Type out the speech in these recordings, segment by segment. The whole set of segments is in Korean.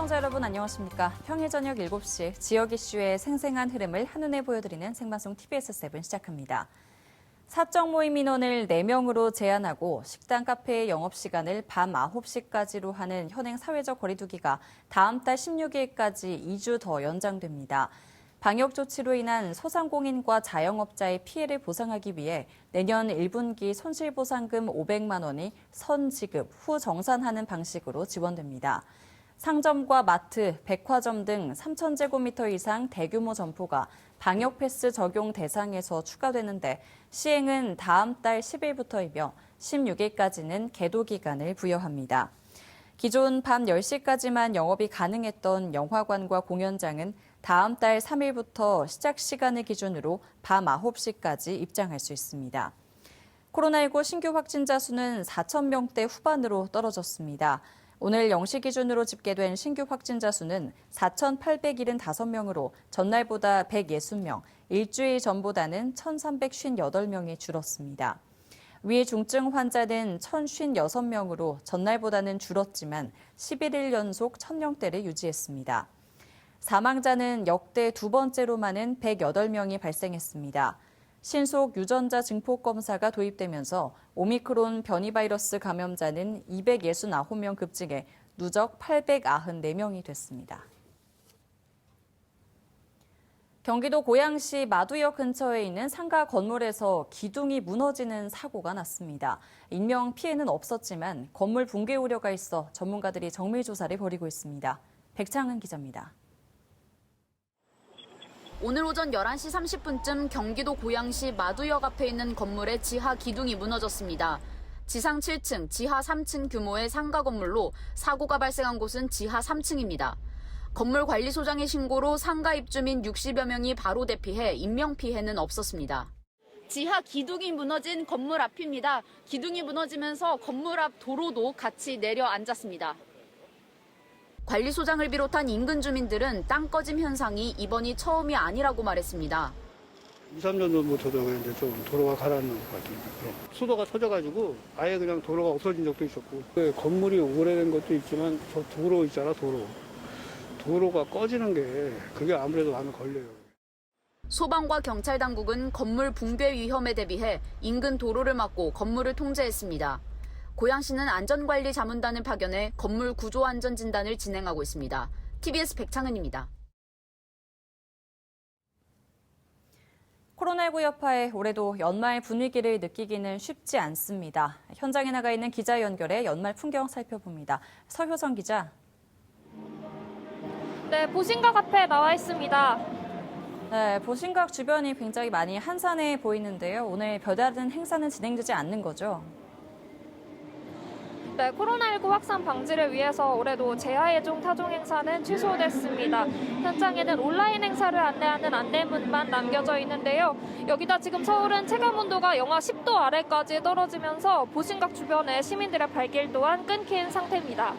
시청자 여러분 안녕하십니까. 평일 저녁 7시 지역 이슈의 생생한 흐름을 한눈에 보여드리는 생방송 TBS7 시작합니다. 사적 모임 인원을 4명으로 제한하고 식당, 카페의 영업시간을 밤 9시까지로 하는 현행 사회적 거리두기가 다음 달 16일까지 2주 더 연장됩니다. 방역 조치로 인한 소상공인과 자영업자의 피해를 보상하기 위해 내년 1분기 손실보상금 500만 원이 선지급 후 정산하는 방식으로 지원됩니다. 상점과 마트, 백화점 등 3,000제곱미터 이상 대규모 점포가 방역 패스 적용 대상에서 추가되는데 시행은 다음 달 10일부터이며 16일까지는 계도 기간을 부여합니다. 기존 밤 10시까지만 영업이 가능했던 영화관과 공연장은 다음 달 3일부터 시작 시간을 기준으로 밤 9시까지 입장할 수 있습니다. 코로나19 신규 확진자 수는 4,000명대 후반으로 떨어졌습니다. 오늘 0시 기준으로 집계된 신규 확진자 수는 4,875명으로 전날보다 160명, 일주일 전보다는 1,358명이 줄었습니다. 위중증 환자는 1,056명으로 전날보다는 줄었지만 11일 연속 1,000명대를 유지했습니다. 사망자는 역대 두 번째로 많은 108명이 발생했습니다. 신속 유전자 증폭 검사가 도입되면서 오미크론 변이 바이러스 감염자는 269명 급증해 누적 894명이 됐습니다. 경기도 고양시 마두역 근처에 있는 상가 건물에서 기둥이 무너지는 사고가 났습니다. 인명 피해는 없었지만 건물 붕괴 우려가 있어 전문가들이 정밀 조사를 벌이고 있습니다. 백창은 기자입니다. 오늘 오전 11시 30분쯤 경기도 고양시 마두역 앞에 있는 건물의 지하 기둥이 무너졌습니다. 지상 7층, 지하 3층 규모의 상가 건물로 사고가 발생한 곳은 지하 3층입니다. 건물관리소장의 신고로 상가 입주민 60여 명이 바로 대피해 인명피해는 없었습니다. 지하 기둥이 무너진 건물 앞입니다. 기둥이 무너지면서 건물 앞 도로도 같이 내려앉았습니다. 관리소장을 비롯한 인근 주민들은 땅 꺼짐 현상이 이번이 처음이 아니라고 말했습니다. 2, 3년 전부터 이제 좀 도로가 가라앉는 것 같습니다. 수도가 터져가지고 아예 그냥 도로가 없어진 적도 있었고 건물이 오래된 것도 있지만 저 도로 있잖아, 도로. 도로가 꺼지는 게 그게 아무래도 마음에 걸려요. 소방과 경찰 당국은 건물 붕괴 위험에 대비해 인근 도로를 막고 건물을 통제했습니다. 고양시는 안전관리 자문단을 파견해 건물 구조 안전 진단을 진행하고 있습니다. TBS 백창은입니다. 코로나19 여파에 올해도 연말 분위기를 느끼기는 쉽지 않습니다. 현장에 나가 있는 기자 연결해 연말 풍경 살펴봅니다. 서효선 기자. 네, 보신각 앞에 나와 있습니다. 네, 보신각 주변이 굉장히 많이 한산해 보이는데요. 오늘 별다른 행사는 진행되지 않는 거죠? 네, 코로나19 확산 방지를 위해서 올해도 재하예종 타종 행사는 취소됐습니다. 현장에는 온라인 행사를 안내하는 안내문만 남겨져 있는데요. 여기다 지금 서울은 체감온도가 영하 10도 아래까지 떨어지면서 보신각 주변에 시민들의 발길 또한 끊긴 상태입니다.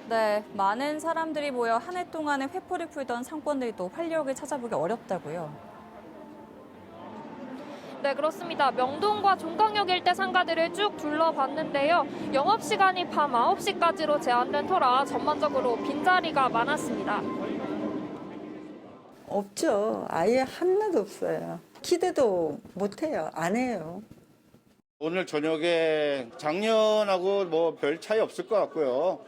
네, 많은 사람들이 모여 한 해 동안의 회포를 풀던 상권들도 활력을 찾아보기 어렵다고요. 네, 그렇습니다. 명동과 종강역 일대 상가들을 쭉 둘러봤는데요. 영업시간이 밤 9시까지로 제한된 터라 전반적으로 빈자리가 많았습니다. 없죠. 아예 하나도 없어요. 기대도 못해요. 안 해요. 오늘 저녁에 작년하고 뭐 별 차이 없을 것 같고요.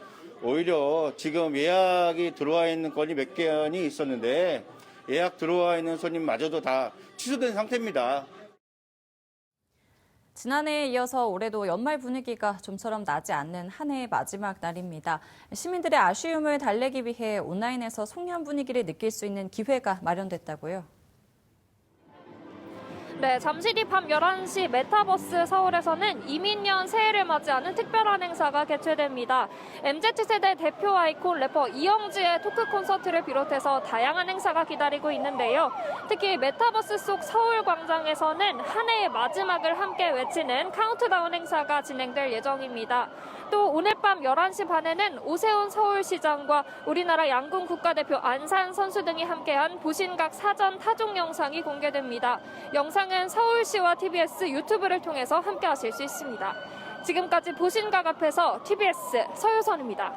오히려 지금 예약이 들어와 있는 건이 몇 건이 있었는데 예약 들어와 있는 손님마저도 다 취소된 상태입니다. 지난해에 이어서 올해도 연말 분위기가 좀처럼 나지 않는 한 해의 마지막 날입니다. 시민들의 아쉬움을 달래기 위해 온라인에서 송년 분위기를 느낄 수 있는 기회가 마련됐다고요. 네, 잠시 뒤 밤 11시 메타버스 서울에서는 이민년 새해를 맞이하는 특별한 행사가 개최됩니다. MZ세대 대표 아이콘 래퍼 이영지의 토크 콘서트를 비롯해서 다양한 행사가 기다리고 있는데요. 특히 메타버스 속 서울광장에서는 한 해의 마지막을 함께 외치는 카운트다운 행사가 진행될 예정입니다. 또 오늘 밤 11시 반에는 오세훈 서울시장과 우리나라 양궁 국가대표 안산 선수 등이 함께한 보신각 사전 타종 영상이 공개됩니다. 영상은 서울시와 TBS 유튜브를 통해서 함께하실 수 있습니다. 지금까지 보신각 앞에서 TBS 서효선입니다.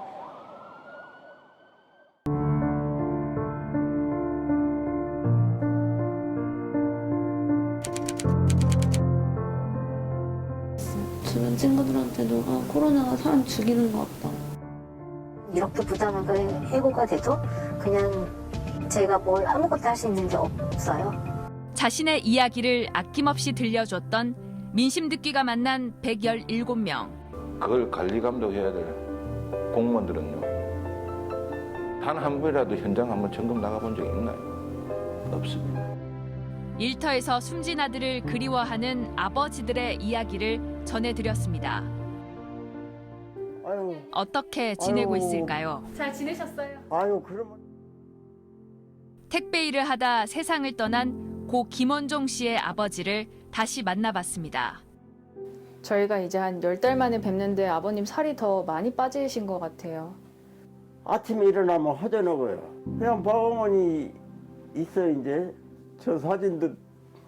주변 친구들한테도 코로나가 사람 죽이는 것 같다. 이렇게 부담을 해고가 돼도 그냥 제가 뭘 아무것도 할 수 있는 게 없어요. 자신의 이야기를 아낌없이 들려줬던 민심 듣기가 만난 117명. 그걸 관리 감독해야 될 공무원들은요. 단 한 번이라도 현장 한번 점검 나가본 적이 있나요? 없습니다. 일터에서 숨진 아들을 그리워하는 아버지들의 이야기를 전해드렸습니다. 아유, 어떻게 지내고 아유. 있을까요? 잘 지내셨어요? 아유, 그러면. 택배 일을 하다 세상을 떠난 고 김원종 씨의 아버지를 다시 만나봤습니다. 저희가 이제 한 10달 만에 뵙는데 아버님 살이 더 많이 빠지신 것 같아요. 아침에 일어나면 허전하고요. 그냥 병원이 있어, 이제. 저 사진도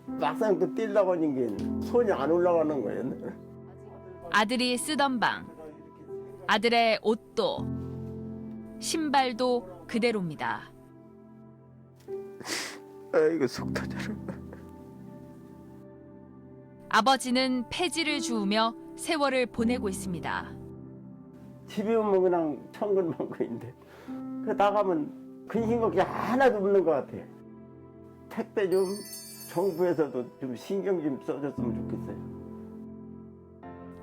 막상 또 뛰려고 하는 게 손이 안 올라가는 거예요. 아들이 쓰던 방, 아들의 옷도, 신발도 그대로입니다. 아이고, 속 터져라. 아버지는 폐지를 주우며 세월을 보내고 있습니다. 집에 오면 그냥 천근만근인데. 그 나가면 근심 걱정 하나도 없는 것 같아요. 택배 좀 정부에서도 좀 신경 좀 써줬으면 좋겠어요.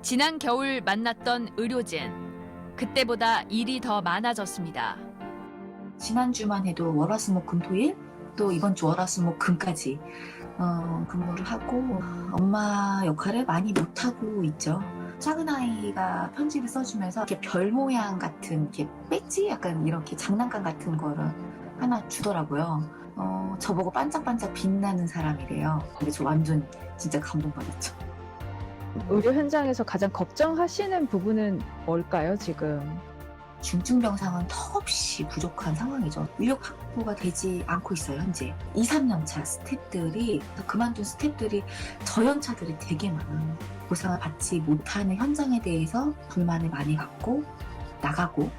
지난 겨울 만났던 의료진. 그때보다 일이 더 많아졌습니다. 지난주만 해도 월화수목금토일 또 이번 주 월화수목금까지 근무를 하고 엄마 역할을 많이 못하고 있죠. 작은 아이가 편지를 써주면서 이렇게 별 모양 같은 이렇게 배지 약간 이렇게 장난감 같은 거를 하나 주더라고요. 저보고 반짝반짝 빛나는 사람이래요. 근데 저 완전 진짜 감동받았죠. 의료 현장에서 가장 걱정하시는 부분은 뭘까요, 지금? 중증병상은 턱없이 부족한 상황이죠. 인력 확보가 되지 않고 있어요, 현재. 2, 3년 차 스태프들이, 그만둔 스태프들이 저연차들이 되게 많아요. 보상을 받지 못하는 현장에 대해서 불만을 많이 갖고 나가고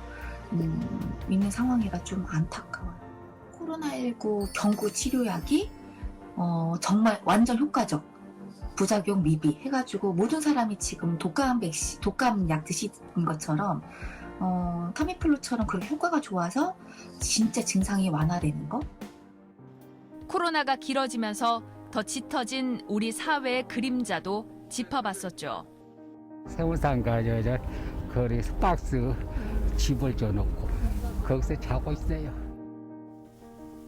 있는 상황이라 좀 안타까워요. 코로나19 경구 치료약이 정말 완전 효과적. 부작용 미비 해가지고 모든 사람이 지금 독감약 드시는 것처럼 타미플루처럼 그렇게 효과가 좋아서 진짜 증상이 완화되는 거? 코로나가 길어지면서 더 짙어진 우리 사회의 그림자도 짚어봤었죠. 세우상가 저 거리에서 박스 집을 줘놓고 거기서 자고 있어요.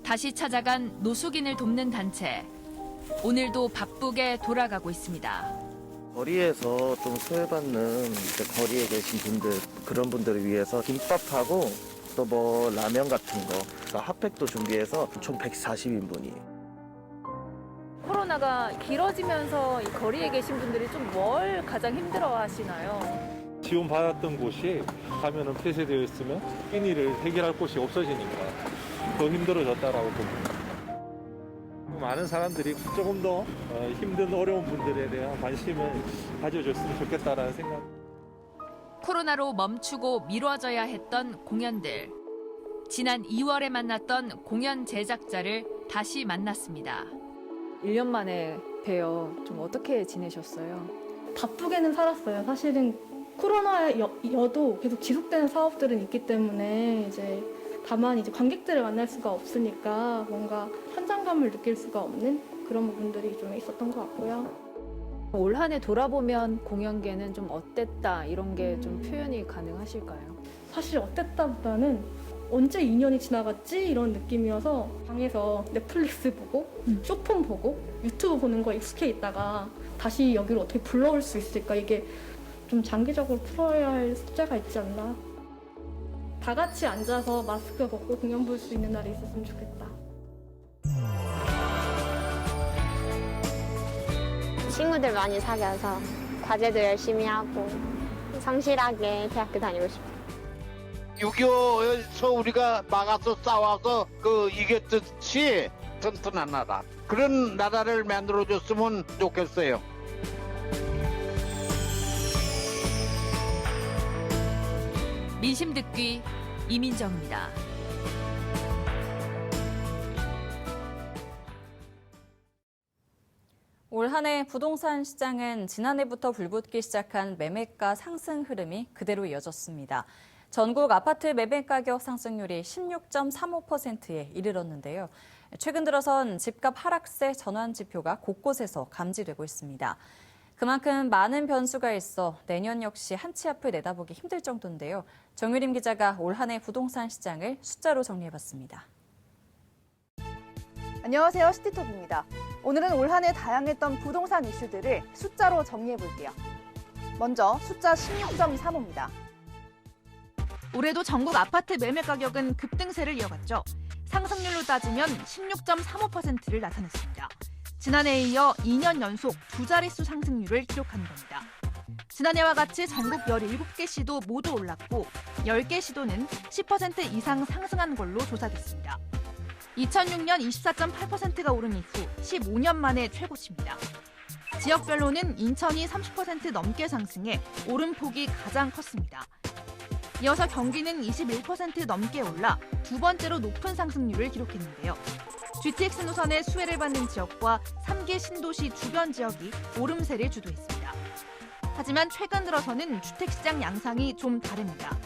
다시 찾아간 노숙인을 돕는 단체. 오늘도 바쁘게 돌아가고 있습니다. 거리에서 좀 소외받는 거리에 계신 분들, 그런 분들을 위해서 김밥하고 또 뭐 라면 같은 거, 핫팩도 준비해서 총 140인분이. 코로나가 길어지면서 이 거리에 계신 분들이 좀 뭘 가장 힘들어 하시나요? 지원받았던 곳이 가면은 폐쇄되어 있으면 끼니를 해결할 곳이 없어지니까 더 힘들어졌다라고 봅니다. 많은 사람들이 조금 더 힘든 어려운 분들에 대한 관심을 가져줬으면 좋겠다라는 생각. 코로나로 멈추고 미뤄져야 했던 공연들. 지난 2월에 만났던 공연 제작자를 다시 만났습니다. 1년 만에 뵈요. 좀 어떻게 지내셨어요? 바쁘게는 살았어요. 사실은 코로나여도 계속 지속되는 사업들은 있기 때문에 다만 관객들을 만날 수가 없으니까 뭔가 현장감을 느낄 수가 없는 그런 부분들이 좀 있었던 것 같고요. 올 한 해 돌아보면 공연계는 좀 어땠다 이런 게 좀 표현이 가능하실까요? 사실 어땠다보다는 언제 2년이 지나갔지? 이런 느낌이어서 방에서 넷플릭스 보고 쇼폰 보고 유튜브 보는 거에 익숙해 있다가 다시 여기로 어떻게 불러올 수 있을까? 이게 좀 장기적으로 풀어야 할 숙제가 있지 않나. 다 같이 앉아서 마스크 벗고 공연 볼 수 있는 날이 있었으면 좋겠다. 친구들 많이 사귀어서 과제도 열심히 하고 성실하게 대학교 다니고 싶어요. 6.25에서 우리가 막아서 싸워서 이겼듯이 튼튼한 나라. 그런 나라를 만들어줬으면 좋겠어요. 민심 듣기 이민정입니다. 올 한 한 해 부동산 시장은 지난해부터 불붙기 시작한 매매가 상승 흐름이 그대로 이어졌습니다. 전국 아파트 매매 가격 상승률이 16.35%에 이르렀는데요. 최근 들어선 집값 하락세 전환 지표가 곳곳에서 감지되고 있습니다. 그만큼 많은 변수가 있어 내년 역시 한 치 앞을 내다보기 힘들 정도인데요. 정유림 기자가 올 한 해 부동산 시장을 숫자로 정리해봤습니다. 안녕하세요. 시티톱입니다. 오늘은 올 한 해 다양했던 부동산 이슈들을 숫자로 정리해볼게요. 먼저 숫자 16.35입니다. 올해도 전국 아파트 매매 가격은 급등세를 이어갔죠. 상승률로 따지면 16.35%를 나타냈습니다. 지난해에 이어 2년 연속 두 자릿수 상승률을 기록한 겁니다. 지난해와 같이 전국 17개 시도 모두 올랐고 10개 시도는 10% 이상 상승한 걸로 조사됐습니다. 2006년 24.8%가 오른 이후 15년 만에 최고치입니다. 지역별로는 인천이 30% 넘게 상승해 오름폭이 가장 컸습니다. 이어서 경기는 21% 넘게 올라 두 번째로 높은 상승률을 기록했는데요. GTX 노선의 수혜를 받는 지역과 3기 신도시 주변 지역이 오름세를 주도했습니다. 하지만 최근 들어서는 주택시장 양상이 좀 다릅니다.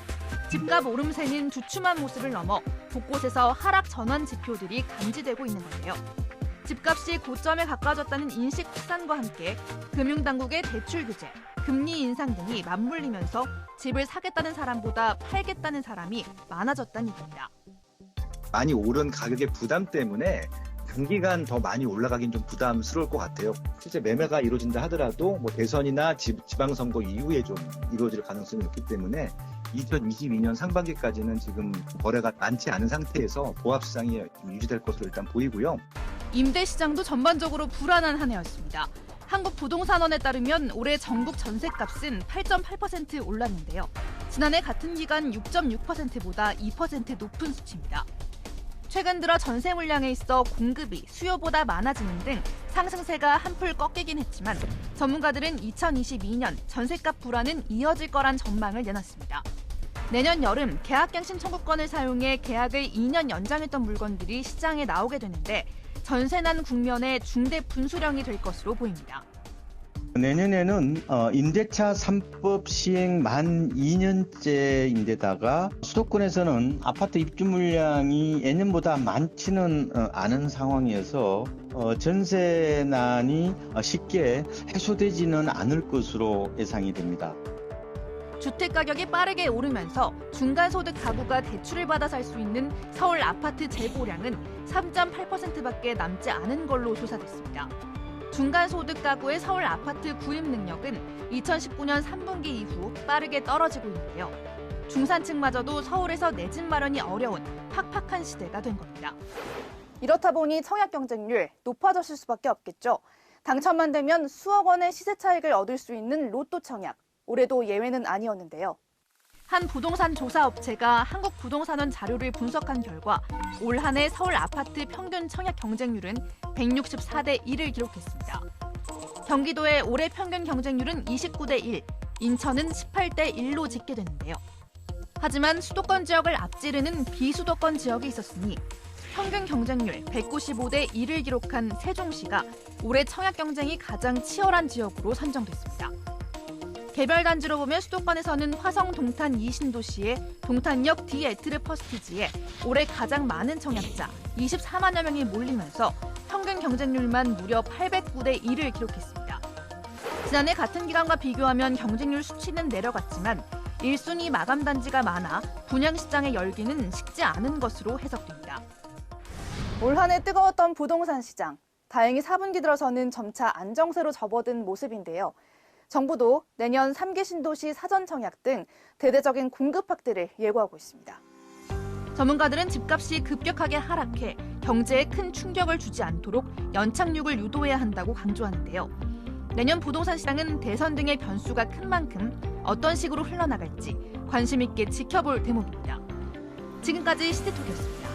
집값 오름세는 주춤한 모습을 넘어 곳곳에서 하락 전환 지표들이 감지되고 있는 건데요. 집값이 고점에 가까워졌다는 인식 확산과 함께 금융당국의 대출 규제, 금리 인상 등이 맞물리면서 집을 사겠다는 사람보다 팔겠다는 사람이 많아졌다는 얘기입니다. 많이 오른 가격의 부담 때문에 단기간 더 많이 올라가긴 좀 부담스러울 것 같아요. 실제 매매가 이루어진다 하더라도 뭐 대선이나 지방선거 이후에 좀 이루어질 가능성이 높기 때문에 2022년 상반기까지는 지금 거래가 많지 않은 상태에서 보합시장이 유지될 것으로 일단 보이고요. 임대 시장도 전반적으로 불안한 한 해였습니다. 한국부동산원에 따르면 올해 전국 전셋값은 8.8% 올랐는데요. 지난해 같은 기간 6.6%보다 2% 높은 수치입니다. 최근 들어 전세 물량에 있어 공급이 수요보다 많아지는 등 상승세가 한풀 꺾이긴 했지만 전문가들은 2022년 전세값 불안은 이어질 거란 전망을 내놨습니다. 내년 여름 계약갱신 청구권을 사용해 계약을 2년 연장했던 물건들이 시장에 나오게 되는데 전세난 국면의 중대 분수령이 될 것으로 보입니다. 내년에는 임대차 3법 시행 만 2년째인데다가 수도권에서는 아파트 입주 물량이 예년보다 많지는 않은 상황이어서 전세난이 쉽게 해소되지는 않을 것으로 예상이 됩니다. 주택 가격이 빠르게 오르면서 중간소득 가구가 대출을 받아 살 수 있는 서울 아파트 재고량은 3.8%밖에 남지 않은 걸로 조사됐습니다. 중간소득 가구의 서울 아파트 구입 능력은 2019년 3분기 이후 빠르게 떨어지고 있는데요. 중산층마저도 서울에서 내 집 마련이 어려운 팍팍한 시대가 된 겁니다. 이렇다 보니 청약 경쟁률 높아졌을 수밖에 없겠죠. 당첨만 되면 수억 원의 시세 차익을 얻을 수 있는 로또 청약. 올해도 예외는 아니었는데요. 한 부동산 조사 업체가 한국부동산원 자료를 분석한 결과 올 한 해 서울 아파트 평균 청약 경쟁률은 164대 1을 기록했습니다. 경기도의 올해 평균 경쟁률은 29대 1, 인천은 18대 1로 집계됐는데요. 하지만 수도권 지역을 앞지르는 비수도권 지역이 있었으니 평균 경쟁률 195대 1을 기록한 세종시가 올해 청약 경쟁이 가장 치열한 지역으로 선정됐습니다. 개별 단지로 보면 수도권에서는 화성 동탄 2신도시의 동탄역 디에트르 퍼스티지에 올해 가장 많은 청약자 24만여 명이 몰리면서 평균 경쟁률만 무려 809대 1을 기록했습니다. 지난해 같은 기간과 비교하면 경쟁률 수치는 내려갔지만 1순위 마감 단지가 많아 분양시장의 열기는 식지 않은 것으로 해석됩니다. 올 한 해 뜨거웠던 부동산 시장. 다행히 4분기 들어서는 점차 안정세로 접어든 모습인데요. 정부도 내년 3기 신도시 사전 청약 등 대대적인 공급 확대를 예고하고 있습니다. 전문가들은 집값이 급격하게 하락해 경제에 큰 충격을 주지 않도록 연착륙을 유도해야 한다고 강조하는데요. 내년 부동산 시장은 대선 등의 변수가 큰 만큼 어떤 식으로 흘러나갈지 관심 있게 지켜볼 대목입니다. 지금까지 시티톡이었습니다.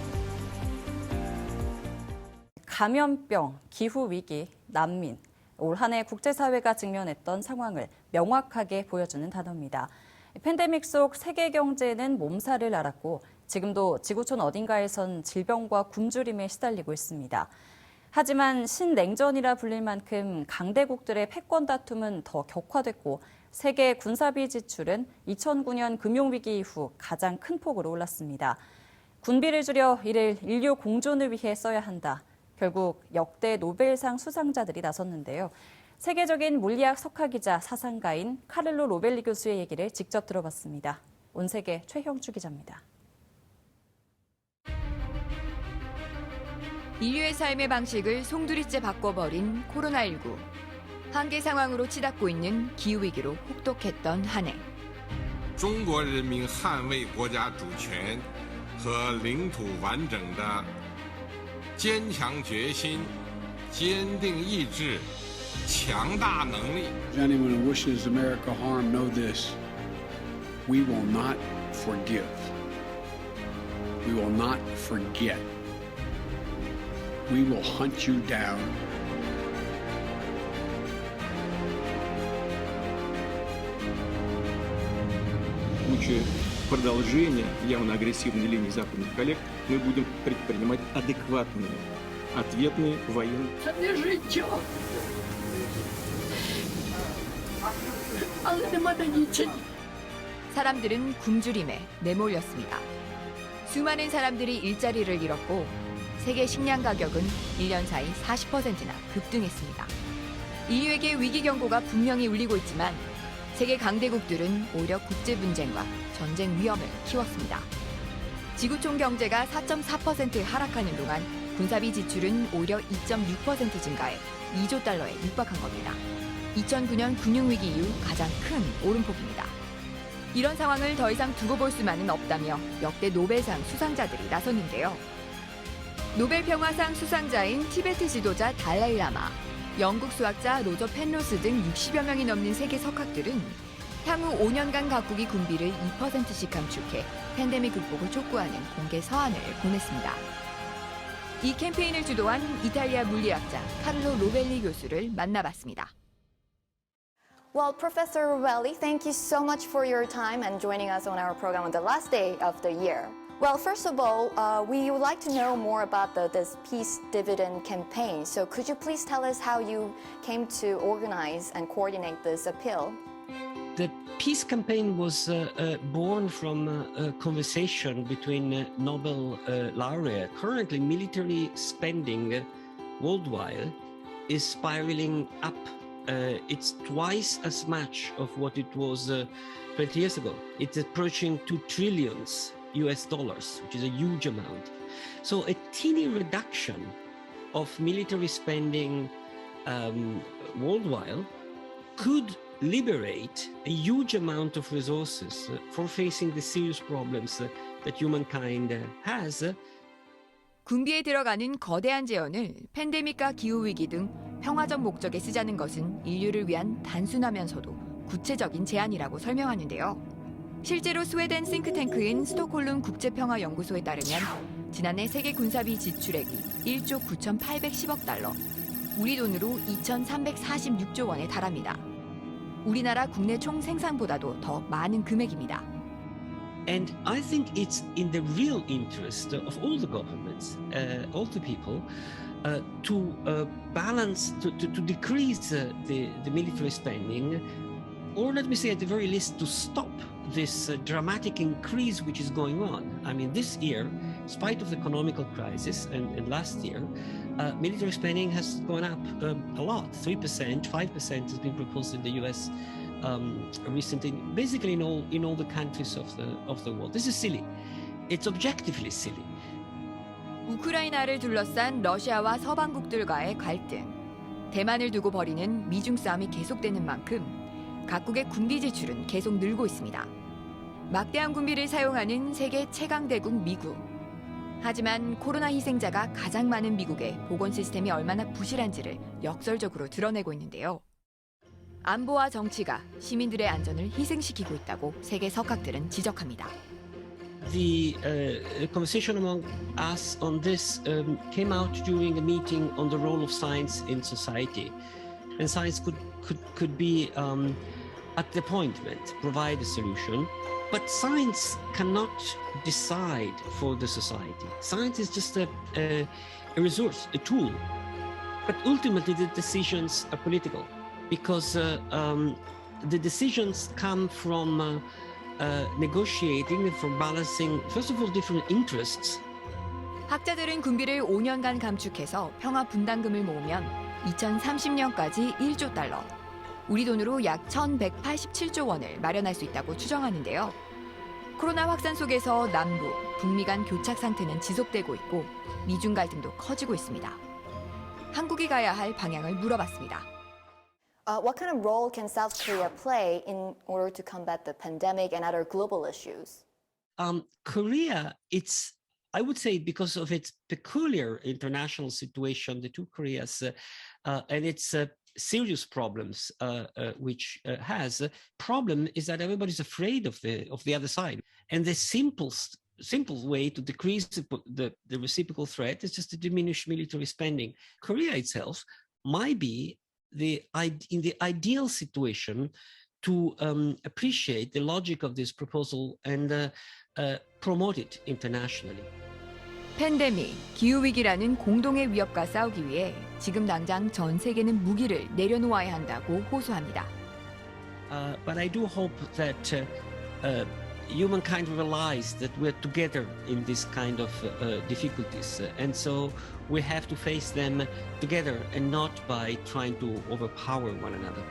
감염병, 기후위기, 난민. 올 한 해 국제사회가 직면했던 상황을 명확하게 보여주는 단어입니다. 팬데믹 속 세계 경제는 몸살을 앓았고 지금도 지구촌 어딘가에선 질병과 굶주림에 시달리고 있습니다. 하지만 신냉전이라 불릴 만큼 강대국들의 패권 다툼은 더 격화됐고 세계 군사비 지출은 2009년 금융위기 이후 가장 큰 폭으로 올랐습니다. 군비를 줄여 이를 인류 공존을 위해 써야 한다. 결국 역대 노벨상 수상자들이 나섰는데요. 세계적인 물리학 석학이자 사상가인 카를로 로벨리 교수의 얘기를 직접 들어봤습니다. 온세계 최형주 기자입니다. 인류의 삶의 방식을 송두리째 바꿔버린 코로나19. 한계 상황으로 치닫고 있는 기후위기로 혹독했던 한 해. 中国人民捍卫国家主权和领土完整的坚强决心、坚定意志、强大能力。 Anyone who wishes America harm, know this: we will not forgive. We will not forget. We will hunt you down. В случае продолжения явно агрессивной линии западных коллег мы будем предпринимать адекватные ответные военные. 사람들은 굶주림에 내몰렸습니다. 수많은 사람들이 일자리를 잃었고 세계 식량 가격은 1년 사이 40%나 급등했습니다. 인류에게 위기 경고가 분명히 울리고 있지만 세계 강대국들은 오히려 국제 분쟁과 전쟁 위험을 키웠습니다. 지구촌 경제가 4.4% 하락하는 동안 군사비 지출은 오히려 2.6% 증가해 2조 달러에 육박한 겁니다. 2009년 금융위기 이후 가장 큰 오름폭입니다. 이런 상황을 더 이상 두고 볼 수만은 없다며 역대 노벨상 수상자들이 나섰는데요. 노벨 평화상 수상자인 티베트 지도자 달라이라마, 영국 수학자 로저 펜로스 등 60여 명이 넘는 세계 석학들은 향후 5년간 각국이 군비를 2%씩 감축해 팬데믹 극복을 촉구하는 공개 서한을 보냈습니다. 이 캠페인을 주도한 이탈리아 물리학자 카를로 로벨리 교수를 만나봤습니다. Well, Professor Rovelli, thank you so much for your time and joining us on our program on the last day of the year. Well, first of all, we would like to know more about this Peace Dividend campaign. So could you please tell us how you came to organize and coordinate this appeal? The peace campaign was born from a conversation between Nobel laureate. Currently, military spending worldwide is spiraling up. It's twice as much of what it was 20 years ago. It's approaching $2 trillion US dollars, which is a huge amount. So a teeny reduction of military spending worldwide could liberate a huge amount of resources for facing the serious problems that humankind has. 군비에 들어가는 거대한 재원을 팬데믹과 기후위기 등 평화적 목적에 쓰자는 것은 인류를 위한 단순하면서도 구체적인 제안이라고 설명하는데요. 실제로 스웨덴 싱크탱크인 스톡홀름 국제평화연구소에 따르면 지난해 세계 군사비 지출액이 1조 9,810억 달러, 우리 돈으로 2,346조 원에 달합니다. 우리나라 국내 총 생산보다도 더 많은 금액입니다. And I think it's in the real interest of all the governments, all the people, to balance, to decrease the military spending, or let me say at the very least to stop this dramatic increase which is going on. I mean, this year, in spite of the economical crisis, and last year, military spending has gone up a lot, 3%, 5% has been proposed in the US recently, basically in all the countries of the world. This is silly. It's objectively silly. 우크라이나를 둘러싼 러시아와 서방국들과의 갈등, 대만을 두고 벌이는 미중 싸움이 계속되는 만큼 각국의 군비 지출은 계속 늘고 있습니다. 막대한 군비를 사용하는 세계 최강대국 미국. 하지만 코로나 희생자가 가장 많은 미국의 보건 시스템이 얼마나 부실한지를 역설적으로 드러내고 있는데요. 안보와 정치가 시민들의 안전을 희생시키고 있다고 세계 석학들은 지적합니다. The conversation among us on this came out during a meeting on the role of science in society. And science could be at the appointment, provide a solution. But science cannot decide for the society. Science is just a resource, a tool. But ultimately, the decisions are political because the decisions come from negotiating, from balancing, first of all, different interests. 학자들은 군비를 5년간 감축해서 평화 분담금을 모으면 2030년까지 1조 달러, 우리 돈으로 약 1,187조 원을 마련할 수 있다고 추정하는데요. 코로나 확산 속에서 남북, 북미 간 교착 상태는 지속되고 있고 미중 갈등도 커지고 있습니다. 한국이 가야 할 방향을 물어봤습니다. What kind of role can South Korea play in order to combat the pandemic and other global issues? Korea, I would say because of its peculiar international situation, the two Koreas, and its serious problems, which has problem is that everybody's afraid of the other side, and the simple way to decrease the reciprocal threat is just to diminish military spending. Korea itself might be in the ideal situation to appreciate the logic of this proposal and promote it internationally. 팬데믹, 기후위기라는 공동의 위협과 싸우기 위해 지금 당장 전 세계는 무기를 내려놓아야 한다고 호소합니다. But I do hope that humankind realize that we're together in this kind of difficulties. And so we have to face them together and not by trying to overpower one another.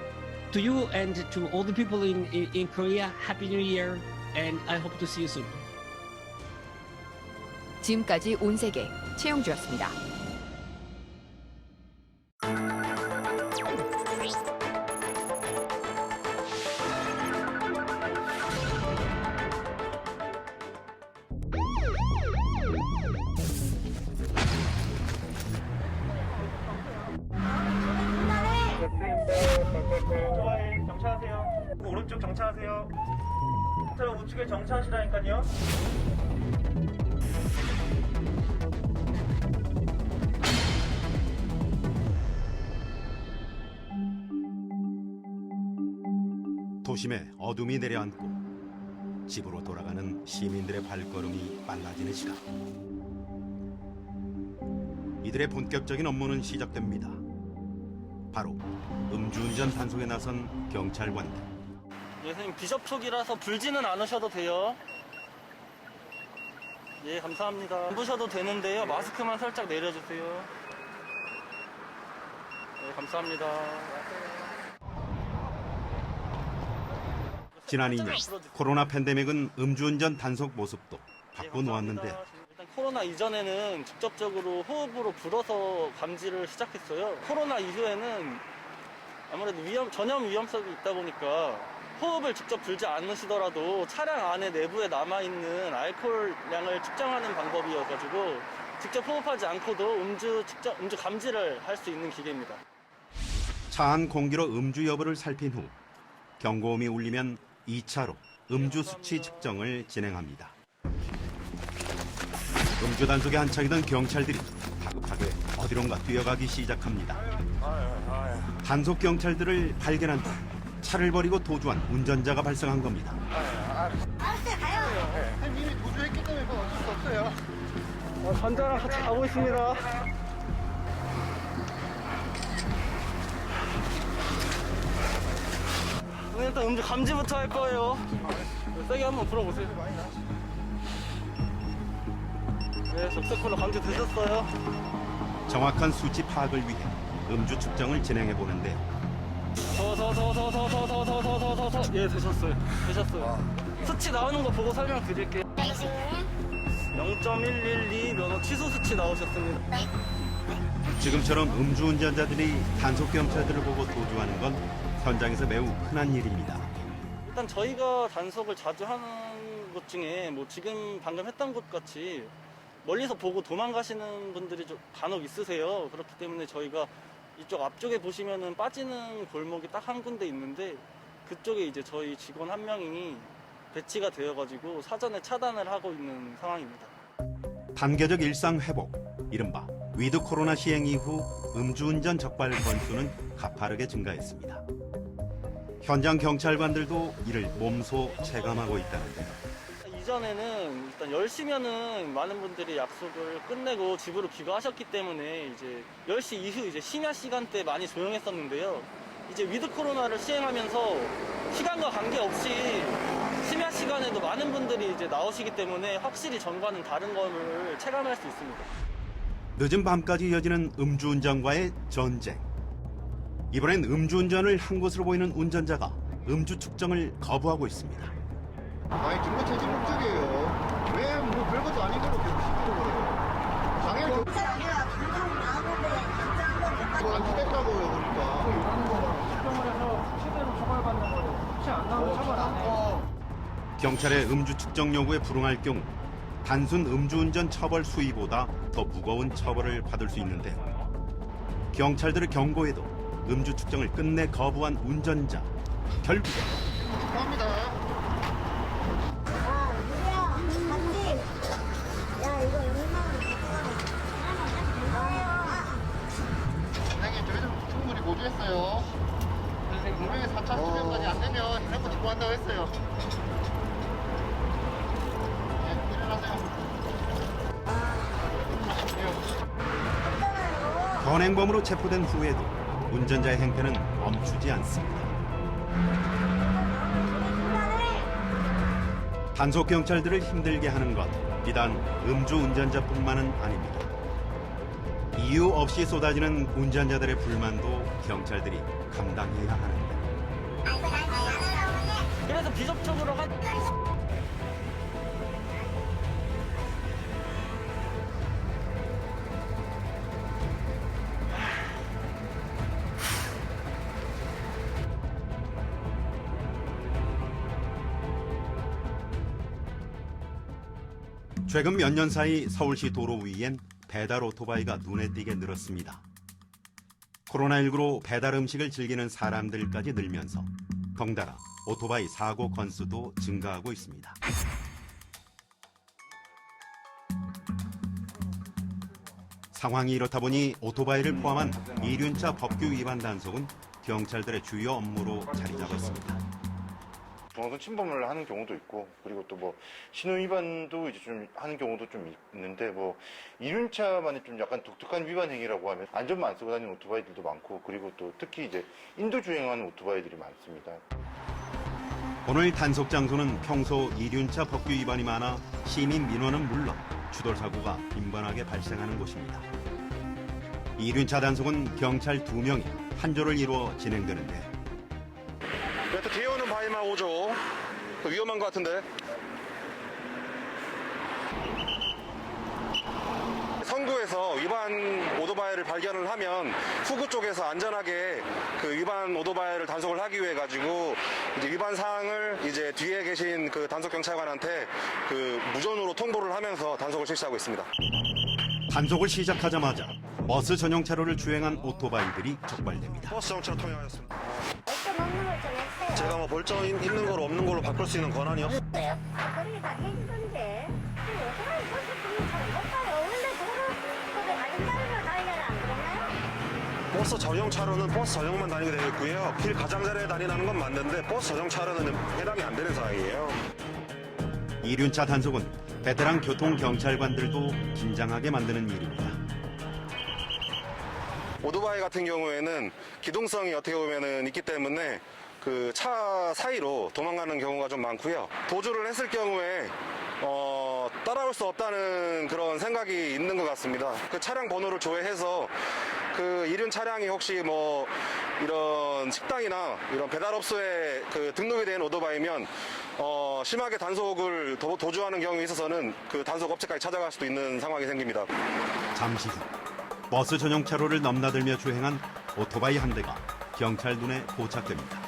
To you and to all the people in Korea, Happy New Year, and I hope to see you soon. 지금까지 온세계 최영주였습니다. 정차하세요. 오른쪽 정차하세요. 저 우측에 정차하시라니까요. 도심에 어둠이 내려앉고 집으로 돌아가는 시민들의 발걸음이 빨라지는 시간. 이들의 본격적인 업무는 시작됩니다. 바로 음주운전 단속에 나선 경찰관들. 예, 선생님 비숍 쪽이라서 불지는 않으셔도 돼요. 예, 감사합니다. 안 부셔도 되는데요. 마스크만 살짝 내려주세요. 예, 감사합니다. 지난 2년 코로나 팬데믹은 음주운전 단속 모습도 바꿔놓았는데요. 일단 코로나 이전에는 직접적으로 호흡으로 불어서 감지를 시작했어요. 코로나 이후에는 아무래도 전염 위험성이 있다 보니까 호흡을 직접 불지 않으시더라도 차량 안에 내부에 남아있는 알코올량을 측정하는 방법이어가지고 직접 호흡하지 않고도 음주 감지를 할 수 있는 기계입니다. 차 안 공기로 음주 여부를 살핀 후 경고음이 울리면 2차로 음주 수치 측정을 진행합니다. 음주 단속에 한창이던 경찰들이 다급하게 어디론가 뛰어가기 시작합니다. 단속 경찰들을 발견한 후 차를 버리고 도주한 운전자가 발생한 겁니다. 알았어요, 가요. 선생님 이미 도주했기 때문에 그건 어쩔 수 없어요. 전자랑 같이 가고 있습니다. 일단 음주 감지부터 할 거예요. 세게 한번 불어보세요. 네, 적색콜로 감지되셨어요. 정확한 수치 파악을 위해 음주 측정을 진행해 보는데요. 예, 되셨어요. 수치 나오는 거 보고 설명드릴게요. 0.112 면허 취소 수치 나오셨습니다. 지금처럼 음주운전자들이 단속 경찰들을 보고 도주하는 건 현장에서 매우 흔한 일입니다. 일단 저희가 단속을 자주 하는 것 중에 뭐 지금 방금 했던 것 같이 멀리서 보고 도망가시는 분들이 좀 간혹 있으세요. 그렇기 때문에 저희가 이쪽 앞쪽에 보시면은 빠지는 골목이 딱 한 군데 있는데 그쪽에 이제 저희 직원 한 명이 배치가 되어가지고 사전에 차단을 하고 있는 상황입니다. 단계적 일상 회복, 이른바 위드 코로나 시행 이후 음주운전 적발 건수는 가파르게 증가했습니다. 현장 경찰관들도 이를 몸소 체감하고 있다는데요. 이전에는 일단 10시면은 많은 분들이 약속을 끝내고 집으로 귀가하셨기 때문에 이제 10시 이후 이제 심야 시간대 많이 조용했었는데요. 이제 위드 코로나를 시행하면서 시간과 관계없이 심야 시간에도 많은 분들이 이제 나오시기 때문에 확실히 전과는 다른 것을 체감할 수 있습니다. 늦은 밤까지 이어지는 음주운전과의 전쟁. 이번엔 음주운전을 한 것으로 보이는 운전자가 음주 측정을 거부하고 있습니다. 아니 정말 체질 목적이에요. 왜 뭐 별것도 아닌 걸로 계속 시키는 거예요. 당연히 안 주겠다고요. 그러니까 측정을 해서 최대로 처벌받는 거예요. 혹시 안 나오면 처벌 안 해요. 경찰의 음주 측정 요구에 불응할 경우 단순 음주운전 처벌 수위보다 더 무거운 처벌을 받을 수 있는데요. 경찰들을 경고해도 음주 측정을 끝내 거부한 운전자. 결국 감사합니다. 선생님 저희들 충분히 고지했어요. 분명히 4차 수정까지 안 되면 이런 거 집행한다고 했어요. 네, 일어나세요. 현행범으로 체포된 후에도 운전자의 행태는 멈추지 않습니다. 단속 경찰들을 힘들게 하는 것 비단 음주 운전자뿐만은 아닙니다. 이유 없이 쏟아지는 운전자들의 불만도 경찰들이 감당해야 하는데. 그래서 비접촉으로 최근 몇 년 사이 서울시 도로 위엔 배달 오토바이가 눈에 띄게 늘었습니다. 코로나19로 배달 음식을 즐기는 사람들까지 늘면서 덩달아 오토바이 사고 건수도 증가하고 있습니다. 상황이 이렇다 보니 오토바이를 포함한 이륜차 법규 위반 단속은 경찰들의 주요 업무로 자리 잡았습니다. 중앙선 침범을 하는 경우도 있고, 그리고 또 뭐 신호 위반도 이제 좀 하는 경우도 좀 있는데, 뭐 이륜차만의 좀 약간 독특한 위반 행위라고 하면 안전만 안 쓰고 다니는 오토바이들도 많고, 그리고 또 특히 이제 인도 주행하는 오토바이들이 많습니다. 오늘 단속 장소는 평소 이륜차 법규 위반이 많아 시민 민원은 물론 추돌 사고가 빈번하게 발생하는 곳입니다. 이륜차 단속은 경찰 2명이 한 조를 이루어 진행되는데. 또 뒤에 오는 바이만 오죠. 위험한 것 같은데. 선구에서 위반 오토바이를 발견을 하면 후구 쪽에서 안전하게 그 위반 오토바이를 단속을 하기 위해 가지고 이제 위반 사항을 이제 뒤에 계신 그 단속 경찰관한테 그 무전으로 통보를 하면서 단속을 실시하고 있습니다. 단속을 시작하자마자 버스 전용 차로를 주행한 오토바이들이 적발됩니다. 버스 전용차로 통행하였습니다. 제가 뭐 벌점 있는 거로 없는 걸로 바꿀 수 있는 권한이 없어요. 그러니까 해준 건데 오토바이 버스 전용차를 못 가요. 원래 그거를 가진 자리로 다니잖아. 안 그러나요? 버스 전용 차로는 버스 전용만 다니게 되어 있고요. 길 가장자리에 다니는 건 맞는데 버스 전용 차로는 해당이 안 되는 사항이에요. 이륜차 단속은 베테랑 교통 경찰관들도 긴장하게 만드는 일입니다. 오토바이 같은 경우에는 기동성이 어떻게 보면은 있기 때문에 그 차 사이로 도망가는 경우가 좀 많고요. 도주를 했을 경우에 따라올 수 없다는 그런 생각이 있는 것 같습니다. 그 차량 번호를 조회해서 그 이륜 차량이 혹시 뭐 이런 식당이나 이런 배달업소에 그 등록이 된 오토바이면 심하게 단속을 도주하는 경우에 있어서는 그 단속 업체까지 찾아갈 수도 있는 상황이 생깁니다. 잠시 후 버스 전용 차로를 넘나들며 주행한 오토바이 한 대가 경찰 눈에 포착됩니다.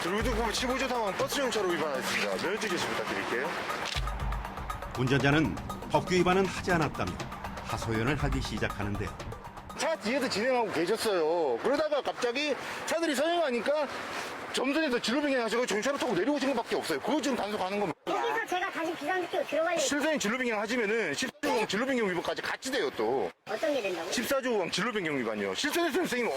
루드컵 15조 상황 버스 전용차로 위반하였습니다. 면허증 제시 부탁드릴게요. 운전자는 법규 위반은 하지 않았다며 하소연을 하기 시작하는데요. 차 뒤에서 진행하고 계셨어요. 그러다가 갑자기 차들이 서행하니까 점선에서 진로병행 하시고 정차로 타고 내려오신 것밖에 없어요. 그거 지금 단속하는 겁니다. 여기서 제가 다시 비상시키고 들어가려고. 실선행 진로병행 하시면은 14조 진로변경 위반까지 같이 돼요 또. 어떤 게 된다고요? 14조 진로변경 위반이요. 실선에서 선생님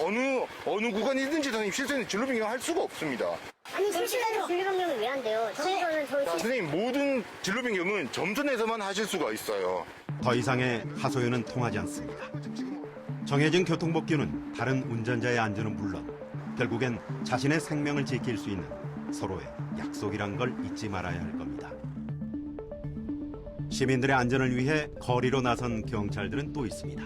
어느 구간이든지 선생님 실선에 진로변경 할 수가 없습니다. 아니 실시간으로 진료 변경이 왜 안 돼요? 점선은 저희 선생님 모든 진로 변경은 점선에서만 하실 수가 있어요. 더 이상의 하소연은 통하지 않습니다. 정해진 교통법규는 다른 운전자의 안전은 물론 결국엔 자신의 생명을 지킬 수 있는 서로의 약속이란 걸 잊지 말아야 할 겁니다. 시민들의 안전을 위해 거리로 나선 경찰들은 또 있습니다.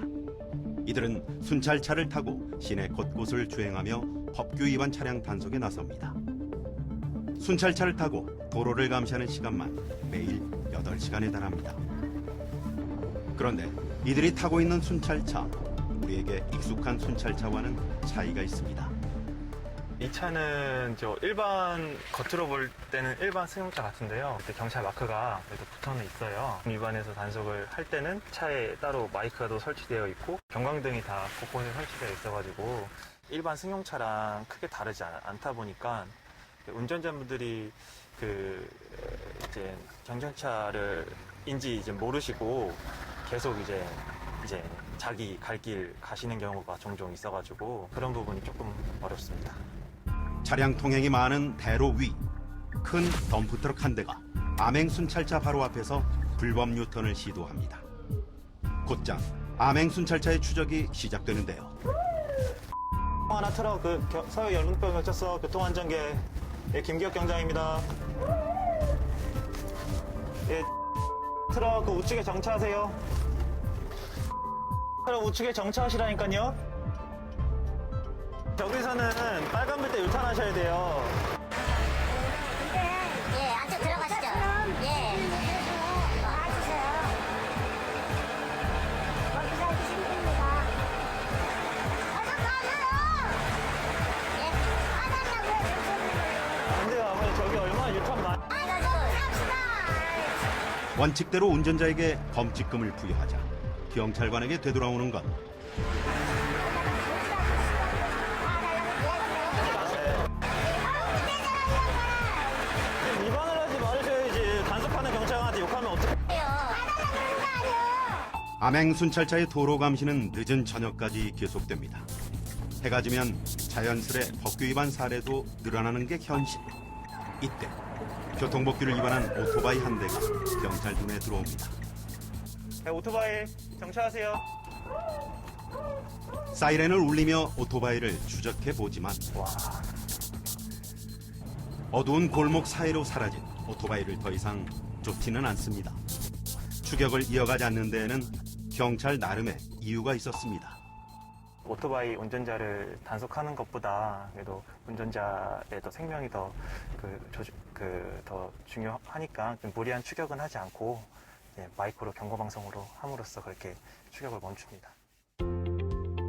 이들은 순찰차를 타고 시내 곳곳을 주행하며 법규 위반 차량 단속에 나섭니다. 순찰차를 타고 도로를 감시하는 시간만 매일 8시간에 달합니다. 그런데 이들이 타고 있는 순찰차, 우리에게 익숙한 순찰차와는 차이가 있습니다. 이 차는 일반 겉으로 볼 때는 일반 승용차 같은데요. 그때 경찰 마크가 그래도 붙어는 있어요. 위반해서 단속을 할 때는 차에 따로 마이크가 또 설치되어 있고 경광등이 다 곳곳에 설치되어 있어가지고 일반 승용차랑 크게 다르지 않다 보니까 운전자분들이 이제 경찰차를 인지 모르시고 계속 이제 자기 갈 길 가시는 경우가 종종 있어가지고 그런 부분이 조금 어렵습니다. 차량 통행이 많은 대로 위, 큰 덤프트럭 한 대가 암행 순찰차 바로 앞에서 불법 유턴을 시도합니다. 곧장 암행 순찰차의 추적이 시작되는데요. 하나 트럭 서해 연릉병 경찰서 교통안전계 김기혁 경장입니다. 트럭 우측에 정차하세요. 트럭 우측에 정차하시라니까요. 저기서는 빨간불 때 유턴하셔야 돼요. 예, 안쪽 들어가시죠. 예. 와주세요. 거기서 하시면 됩니다. 어서 가세요. 예, 안 한다고요. 안 돼요, 아버지. 저기 얼마나 유턴 많이. 원칙대로 운전자에게 범칙금을 부여하자 경찰관에게 되돌아오는 것. 위반을 하지 말으셔야지. 단속하는 경찰관한테 욕하면 어떡해요. 암행 순찰차의 도로 감시는 늦은 저녁까지 계속됩니다. 해가 지면 자연스레 법규 위반 사례도 늘어나는 게 현실. 이때 교통법규를 위반한 오토바이 한 대가 경찰 눈에 들어옵니다. 오토바이 정차하세요. 사이렌을 울리며 오토바이를 추적해 보지만 어두운 골목 사이로 사라진 오토바이를 더 이상 쫓지는 않습니다. 추격을 이어가지 않는 데에는 경찰 나름의 이유가 있었습니다. 오토바이 운전자를 단속하는 것보다 그래도 운전자의 더 생명이 더 중요하니까 무리한 추격은 하지 않고 마이크로 경고방송으로 함으로써 그렇게 추격을 멈춥니다.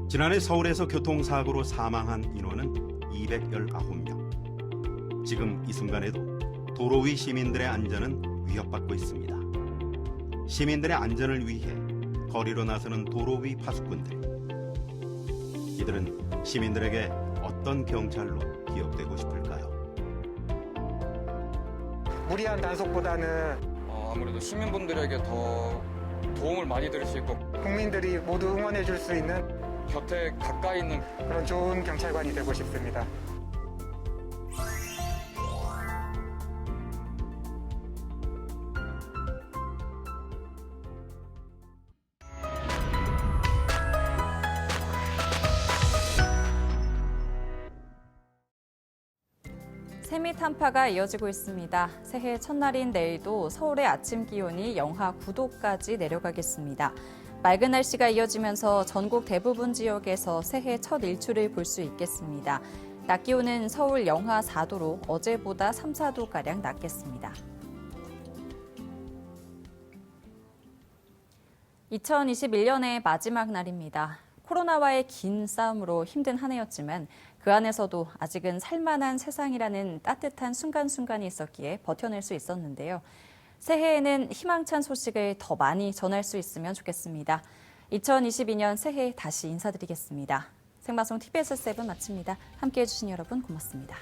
지난해 서울에서 교통사고로 사망한 인원은 219명. 지금 이 순간에도 도로 위 시민들의 안전은 위협받고 있습니다. 시민들의 안전을 위해 거리로 나서는 도로 위 파수꾼들. 이들은 시민들에게 어떤 경찰로 기억되고 싶을까요? 무리한 단속보다는 아무래도 시민분들에게 더 도움을 많이 드릴 수 있고 국민들이 모두 응원해 줄 수 있는 곁에 가까이 있는 그런 좋은 경찰관이 되고 싶습니다. 세미 한파가 이어지고 있습니다. 새해 첫날인 내일도 서울의 아침 기온이 영하 9도까지 내려가겠습니다. 맑은 날씨가 이어지면서 전국 대부분 지역에서 새해 첫 일출을 볼 수 있겠습니다. 낮 기온은 서울 영하 4도로 어제보다 3, 4도가량 낮겠습니다. 2021년의 마지막 날입니다. 코로나와의 긴 싸움으로 힘든 한 해였지만 그 안에서도 아직은 살만한 세상이라는 따뜻한 순간순간이 있었기에 버텨낼 수 있었는데요. 새해에는 희망찬 소식을 더 많이 전할 수 있으면 좋겠습니다. 2022년 새해 다시 인사드리겠습니다. 생방송 TBS7 마칩니다. 함께해 주신 여러분 고맙습니다.